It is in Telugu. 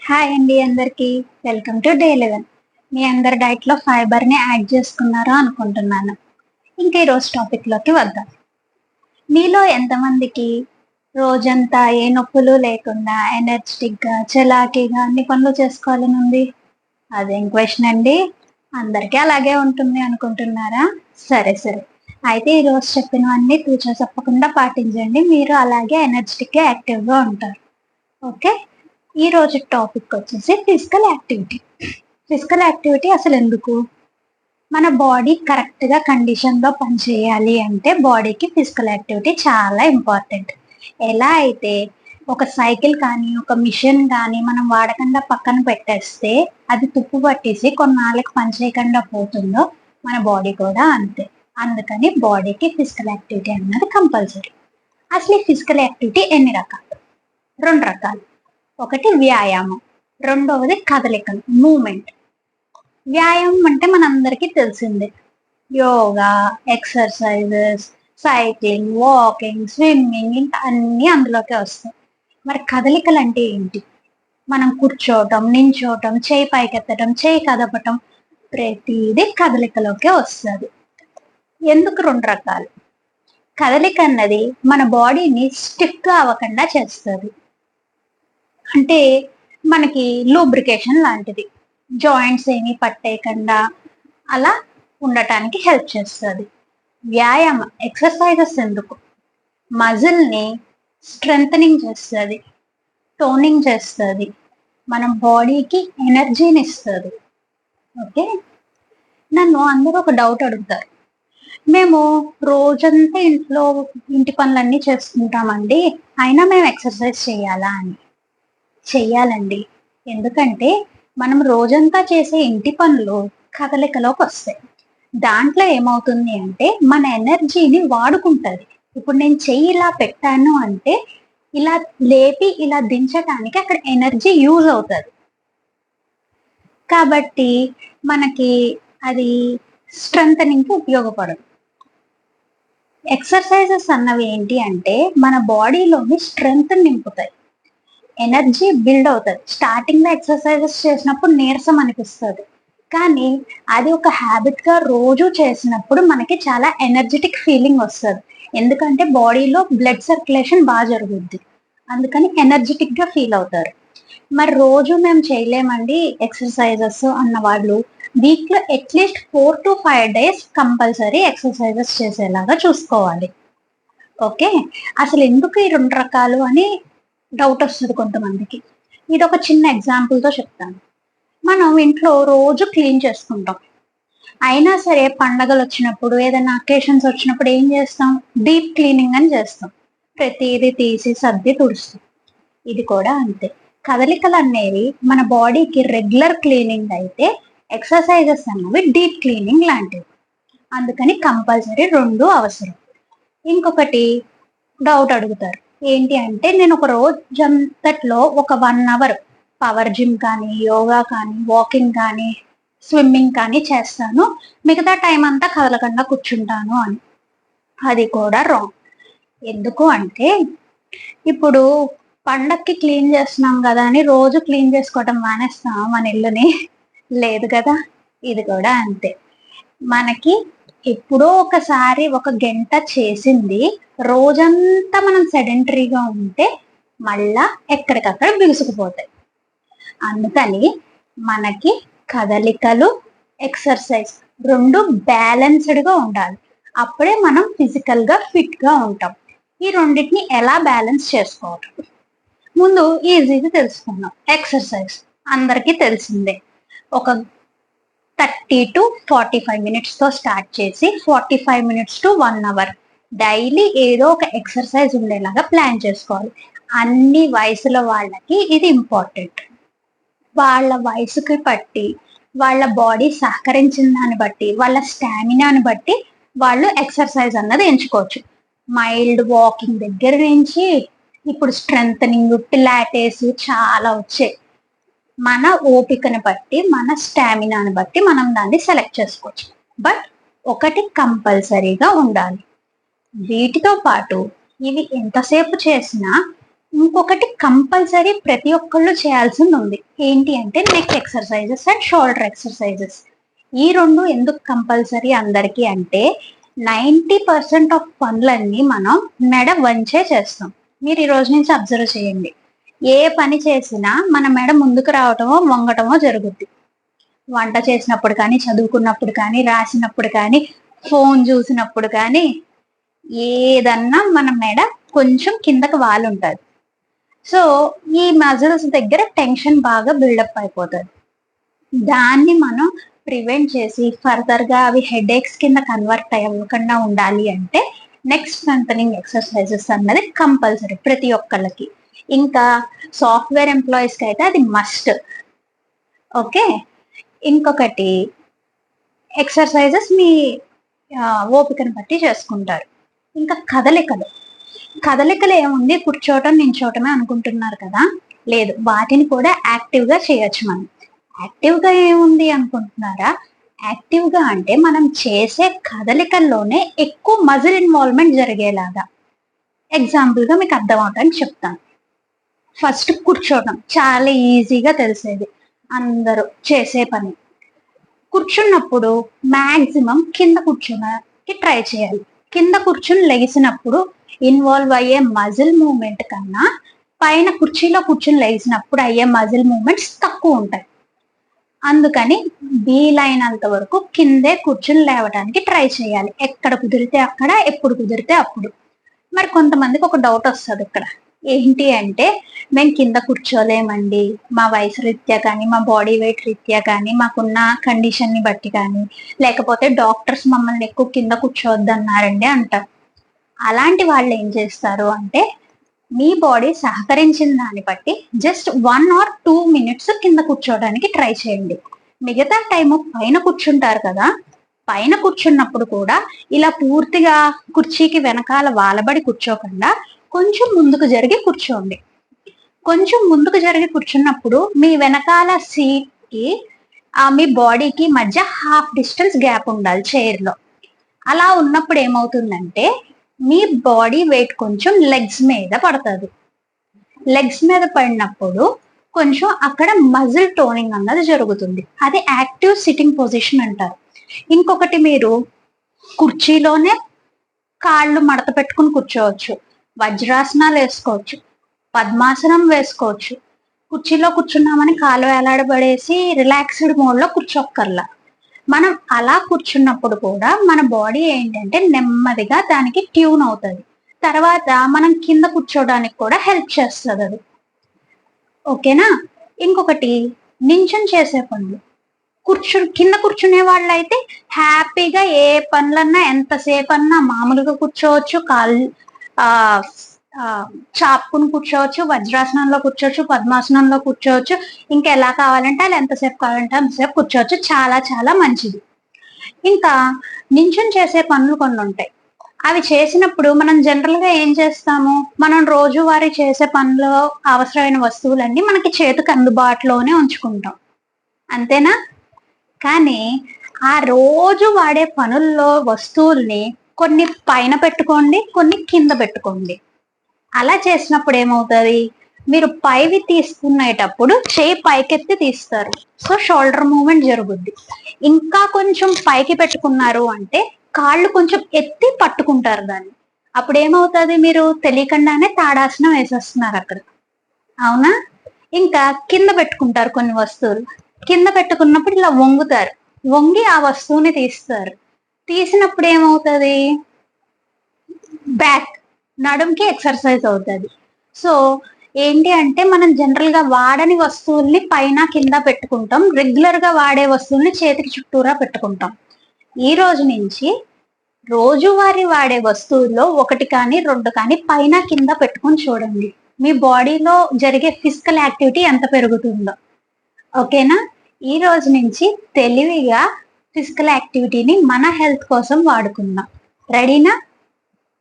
హాయ్ అండి అందరికి. Welcome to day 11. మీ అందరి డైట్లో ఫైబర్ని యాడ్ చేసుకున్నారా అనుకుంటున్నాను. ఇంకా ఈరోజు టాపిక్లోకి వద్దాం. మీలో ఎంతమందికి రోజంతా ఏ నొప్పులు లేకుండా ఎనర్జెటిక్గా చలాకీగా అన్ని పనులు చేసుకోవాలని ఉంది? అదేం క్వశ్చన్ అండి. అందరికీ అలాగే ఉంటుంది అనుకుంటున్నారా? సరే సరే, అయితే ఈరోజు చెప్పినవన్నీ తూచా తప్పకుండా పాటించండి. మీరు అలాగే ఎనర్జెటిక్గా యాక్టివ్గా ఉంటారు. ఓకే, ఈ రోజు టాపిక్ వచ్చేసి ఫిజికల్ యాక్టివిటీ. ఫిజికల్ యాక్టివిటీ అసలు ఎందుకు? మన బాడీ కరెక్ట్గా కండిషన్లో పనిచేయాలి అంటే బాడీకి ఫిజికల్ యాక్టివిటీ చాలా ఇంపార్టెంట్. ఎలా అయితే ఒక సైకిల్ కానీ ఒక మిషన్ కానీ మనం వాడకుండా పక్కన పెట్టేస్తే అది తుప్పు పట్టేసి కొన్నాళ్ళకి పనిచేయకుండా పోతుందో మన బాడీ కూడా అంతే. అందుకని బాడీకి ఫిజికల్ యాక్టివిటీ అన్నది కంపల్సరీ. అసలు ఈ ఫిజికల్ యాక్టివిటీ ఎన్ని రకాలు? 2 రకాలు. ఒకటి వ్యాయామం, రెండవది కదలికలు, మూమెంట్. వ్యాయామం అంటే మనందరికీ తెలిసిందే. Yoga, exercises, cycling, walking, swimming, ఇంకా అన్నీ అందులోకే వస్తాయి. మరి కదలికలు అంటే ఏంటి? మనం కూర్చోవటం, నించోవటం, చేయి పైకెత్తడం, చేయి కదపటం, ప్రతిదీ కదలికలోకే వస్తుంది. ఎందుకు 2 రకాలు? కదలిక అన్నది మన బాడీని స్టిఫ్గా అవ్వకుండా చేస్తుంది. అంటే మనకి లూబ్రికేషన్ లాంటిది. జాయింట్స్ ఏమీ పట్టేయకుండా అలా ఉండటానికి హెల్ప్ చేస్తుంది. వ్యాయామం, ఎక్సర్సైజెస్ ఎందుకు? మజిల్ని స్ట్రెంథనింగ్ చేస్తుంది, టోనింగ్ చేస్తుంది, మన బాడీకి ఎనర్జీని ఇస్తుంది. ఓకే, నన్ను అందరూ ఒక డౌట్ అడుగుతారు. మేము రోజంతా ఇంటి పనులన్నీ చేసుకుంటామండి, అయినా మేము ఎక్సర్సైజ్ చేయాలా అని. చెయ్యాలండి. ఎందుకంటే మనం రోజంతా చేసే ఇంటి పనులు కదలికలోకి వస్తాయి. దాంట్లో ఏమవుతుంది అంటే మన ఎనర్జీని వాడుకుంటుంది. ఇప్పుడు నేను చెయ్యి ఇలా పెట్టాను అంటే ఇలా లేపి ఇలా దించడానికి అక్కడ ఎనర్జీ యూజ్ అవుతుంది. కాబట్టి మనకి అది స్ట్రెంథనింగ్కి ఉపయోగపడదు. ఎక్సర్సైజెస్ అన్నవి ఏంటి అంటే మన బాడీలోని స్ట్రెంగ్త్ నింపుతాయి, ఎనర్జీ బిల్డ్ అవుతుంది. స్టార్టింగ్లో ఎక్సర్సైజెస్ చేసినప్పుడు నీరసం అనిపిస్తుంది, కానీ అది ఒక హ్యాబిట్గా రోజు చేసినప్పుడు మనకి చాలా ఎనర్జెటిక్ ఫీలింగ్ వస్తుంది. ఎందుకంటే బాడీలో బ్లడ్ సర్క్యులేషన్ బాగా జరుగుద్ది, అందుకని ఎనర్జెటిక్గా ఫీల్ అవుతారు. మరి రోజు మేము చేయలేమండి ఎక్సర్సైజెస్ అన్న వాళ్ళు వీక్లో at least 4 to 5 days compulsory exercises చేసేలాగా చూసుకోవాలి. ఓకే, అసలు ఎందుకు ఈ 2 రకాలు అని డౌట్ వస్తుంది కొంతమందికి. ఇది ఒక చిన్న ఎగ్జాంపుల్తో చెప్తాను. మనం ఇంట్లో రోజు క్లీన్ చేసుకుంటాం, అయినా సరే పండగలు వచ్చినప్పుడు ఏదైనా అకేషన్స్ వచ్చినప్పుడు ఏం చేస్తాం? డీప్ క్లీనింగ్ అని చేస్తాం, ప్రతిదీ తీసి సర్ది తుడుస్తాం. ఇది కూడా అంతే. కదలికలు అనేవి మన బాడీకి రెగ్యులర్ క్లీనింగ్ అయితే ఎక్సర్సైజెస్ అన్నవి డీప్ క్లీనింగ్ లాంటివి. అందుకని కంపల్సరీ 2 అవసరం. ఇంకొకటి డౌట్ అడుగుతారు, ఏంటి అంటే నేను ఒక రోజంతట్లో ఒక 1 hour పవర్ జిమ్ కానీ, యోగా కానీ, వాకింగ్ కానీ, స్విమ్మింగ్ కానీ చేస్తాను, మిగతా టైం అంతా కదలకుండా కూర్చుంటాను అని. అది కూడా రాంగ్. ఎందుకు అంటే ఇప్పుడు పండక్కి క్లీన్ చేస్తున్నాం కదా అని రోజు క్లీన్ చేసుకోవటం మానేస్తాం మన ఇల్లుని? లేదు కదా. ఇది కూడా అంతే. మనకి ఎప్పుడో ఒకసారి ఒక గంట చేసింది రోజంతా మనం సెడెంటరీగా ఉంటే మళ్ళా ఎక్కడికక్కడ బిగుసుకుపోతాయి. అందుకని మనకి కదలికలు, ఎక్సర్సైజ్ 2 బ్యాలెన్స్డ్గా ఉండాలి. అప్పుడే మనం ఫిజికల్గా ఫిట్గా ఉంటాం. ఈ రెండింటిని ఎలా బ్యాలెన్స్ చేసుకోవటం? ముందు ఈజీగా తెలుసుకుందాం. ఎక్సర్సైజ్ అందరికీ తెలిసిందే. ఒక 30 to 45 minutesతో స్టార్ట్ చేసి 45 minutes to 1 hour డైలీ ఏదో ఒక ఎక్సర్సైజ్ ఉండేలాగా ప్లాన్ చేసుకోవాలి. అన్ని వయసుల వాళ్ళకి ఇది ఇంపార్టెంట్. వాళ్ళ వయసుకి బట్టి, వాళ్ళ బాడీ సహకరించిన దాన్ని బట్టి, వాళ్ళ స్టామినాని బట్టి వాళ్ళు ఎక్సర్సైజ్ అన్నది ఎంచుకోవచ్చు. మైల్డ్ వాకింగ్ దగ్గర నుంచి ఇప్పుడు స్ట్రెంథనింగ్, పిలాటెస్ చాలా వచ్చాయి. మన ఓపికను బట్టి, మన స్టామినాని బట్టి మనం దాన్ని సెలెక్ట్ చేసుకోవచ్చు. బట్ ఒకటి కంపల్సరీగా ఉండాలి. వీటితో పాటు ఇవి ఎంతసేపు చేసినా ఇంకొకటి కంపల్సరీ ప్రతి ఒక్కళ్ళు చేయాల్సింది ఉంది. ఏంటి అంటే neck exercises and shoulder exercises. ఈ రెండు ఎందుకు కంపల్సరీ అందరికీ అంటే 90% ఆఫ్ పనులన్నీ మనం మెడ వంచే చేస్తాం. మీరు ఈ రోజు నుంచి అబ్జర్వ్ చేయండి. ఏ పని చేసినా మన మెడ ముందుకు రావటమో వంగటమో జరుగుద్ది. వంట చేసినప్పుడు కానీ, చదువుకున్నప్పుడు కానీ, రాసినప్పుడు కానీ, ఫోన్ చూసినప్పుడు కానీ, ఏదన్నా మన మెడ కొంచెం కిందకి వాలుంటది. సో ఈ మజిల్స్ దగ్గర టెన్షన్ బాగా బిల్డప్ అయిపోతుంది. దాన్ని మనం ప్రివెంట్ చేసి ఫర్దర్ గా అవి హెడేక్స్ కింద కన్వర్ట్ అవ్వకుండా ఉండాలి అంటే నెక్ స్ట్రెంథనింగ్ ఎక్సర్సైజెస్ అన్నది కంపల్సరీ ప్రతి ఒక్కళ్ళకి. ఇంకా సాఫ్ట్వేర్ ఎంప్లాయీస్ కి అయితే అది మస్ట్. ఓకే, ఇంకొకటి ఎక్సర్సైజెస్ మీ ఓపికను బట్టి చేసుకుంటారు. ఇంకా కదలికలు ఏముంది, కూర్చోవటం నించోవటమే అనుకుంటున్నారు కదా, లేదు, వాటిని కూడా యాక్టివ్ గా చేయొచ్చు. మనం యాక్టివ్ గా ఏముంది అనుకుంటున్నారా? యాక్టివ్ గా అంటే మనం చేసే కదలికల్లోనే ఎక్కువ మజిల్ ఇన్వాల్వ్మెంట్ జరిగేలాగా. ఎగ్జాంపుల్ గా మీకు అర్థం అవటానికి చెప్తాను. ఫస్ట్ కూర్చోవడం చాలా ఈజీగా తెలిసేది, అందరూ చేసే పని. కూర్చున్నప్పుడు మాక్సిమం కింద కూర్చోడానికి ట్రై చేయాలి. కింద కూర్చుని లెగిసినప్పుడు ఇన్వాల్వ్ అయ్యే మజిల్ మూవ్మెంట్ కన్నా పైన కుర్చీలో కూర్చుని లెగిసినప్పుడు అయ్యే మజిల్ మూవ్మెంట్స్ తక్కువ ఉంటాయి. అందుకని వీలైనంత వరకు కిందే కూర్చుని లేవడానికి ట్రై చేయాలి. ఎక్కడ కుదిరితే అక్కడ, ఎప్పుడు కుదిరితే అప్పుడు. మరి కొంతమందికి ఒక డౌట్ వస్తుంది ఇక్కడ. ఏంటి అంటే, మేము కింద కూర్చోలేమండి, మా వయసు రీత్యా కానీ, మా బాడీ వెయిట్ రీత్యా కానీ, మాకున్న కండిషన్ ని బట్టి కానీ, లేకపోతే డాక్టర్స్ మమ్మల్ని ఎక్కువ కింద కూర్చోవద్దు అన్నారండి అంటారు. అలాంటి వాళ్ళు ఏం చేస్తారు అంటే, మీ బాడీ సహకరించిన దాన్ని బట్టి జస్ట్ 1 or 2 minutes కింద కూర్చోవడానికి ట్రై చేయండి. మిగతా టైము పైన కూర్చుంటారు కదా, పైన కూర్చున్నప్పుడు కూడా ఇలా పూర్తిగా కుర్చీకి వెనకాల వాలబడి కూర్చోకుండా కొంచెం ముందుకు జరిగి కూర్చోండి. కొంచెం ముందుకు జరిగి కూర్చున్నప్పుడు మీ వెనకాల సీట్ కి మీ బాడీకి మధ్య హాఫ్ డిస్టెన్స్ గ్యాప్ ఉండాలి చైర్లో. అలా ఉన్నప్పుడు ఏమవుతుందంటే మీ బాడీ వెయిట్ కొంచెం లెగ్స్ మీద పడుతుంది. లెగ్స్ మీద పడినప్పుడు కొంచెం అక్కడ మజిల్ టోనింగ్ అన్నది జరుగుతుంది. అది యాక్టివ్ సిట్టింగ్ పొజిషన్ అంటారు. ఇంకొకటి, మీరు కుర్చీలోనే కాళ్ళు మడత పెట్టుకుని కూర్చోవచ్చు, వజ్రాసనాలు వేసుకోవచ్చు, పద్మాసనం వేసుకోవచ్చు. కుర్చీలో కూర్చున్నామని కాలు వేలాడబడేసి రిలాక్స్డ్ మోడ్ లో కూర్చోక్కర్లా. మనం అలా కూర్చున్నప్పుడు కూడా మన బాడీ ఏంటంటే నెమ్మదిగా దానికి ట్యూన్ అవుతుంది. తర్వాత మనం కింద కూర్చోడానికి కూడా హెల్ప్ చేస్తుంది అది. ఓకేనా? ఇంకొకటి, నించుని చేసే పనులు. కింద కూర్చునే వాళ్ళు అయితే హ్యాపీగా ఏ పనులన్నా ఎంతసేపు అన్నా మామూలుగా కూర్చోవచ్చు, కాళ్ళు చాపుకుని కూర్చోవచ్చు, వజ్రాసనంలో కూర్చోవచ్చు, పద్మాసనంలో కూర్చోవచ్చు, ఇంకా ఎలా కావాలంటే అలా ఎంతసేపు కావాలంటే అంతసేపు కూర్చోవచ్చు. చాలా చాలా మంచిది. ఇంకా నించుని చేసే పనులు కొన్ని ఉంటాయి. అవి చేసినప్పుడు మనం జనరల్ గా ఏం చేస్తాము, మనం రోజువారీ చేసే పనులు అవసరమైన వస్తువులన్నీ మనకి చేతికి అందుబాటులోనే ఉంచుకుంటాం, అంతేనా? కానీ ఆ రోజు వాడే పనుల్లో వస్తువుల్ని కొన్ని పైన పెట్టుకోండి, కొన్ని కింద పెట్టుకోండి. అలా చేసినప్పుడు ఏమవుతుంది, మీరు పైవి తీసుకునేటప్పుడు చేయి పైకెత్తి తీస్తారు, సో షోల్డర్ మూవ్మెంట్ జరుగుద్ది. ఇంకా కొంచెం పైకి పెట్టుకున్నారు అంటే కాళ్ళు కొంచెం ఎత్తి పట్టుకుంటారు దాన్ని. అప్పుడు ఏమవుతుంది, మీరు తెలియకుండానే తాడాసనం వేసేస్తున్నారు అక్కడ, అవునా? ఇంకా కింద పెట్టుకుంటారు కొన్ని వస్తువులు. కింద పెట్టుకున్నప్పుడు ఇలా వంగుతారు, వంగి ఆ వస్తువుని తీస్తారు. తీసినప్పుడు ఏమవుతుంది, బ్యాక్ నడుంకి ఎక్సర్సైజ్ అవుతుంది. సో ఏంటి అంటే, మనం జనరల్ గా వాడని వస్తువుల్ని పైన కింద పెట్టుకుంటాం, రెగ్యులర్ గా వాడే వస్తువుల్ని చేతికి చుట్టూరా పెట్టుకుంటాం. ఈ రోజు నుంచి రోజువారీ వాడే వస్తువుల్లో 1 కానీ 2 కానీ పైన కింద పెట్టుకొని చూడండి, మీ బాడీలో జరిగే ఫిజికల్ యాక్టివిటీ ఎంత పెరుగుతుందో. ఓకేనా? ఈ రోజు నుంచి తెలివిగా ఫిజికల్ యాక్టివిటీని మన హెల్త్ కోసం వాడుకుందాం. రెడీనా?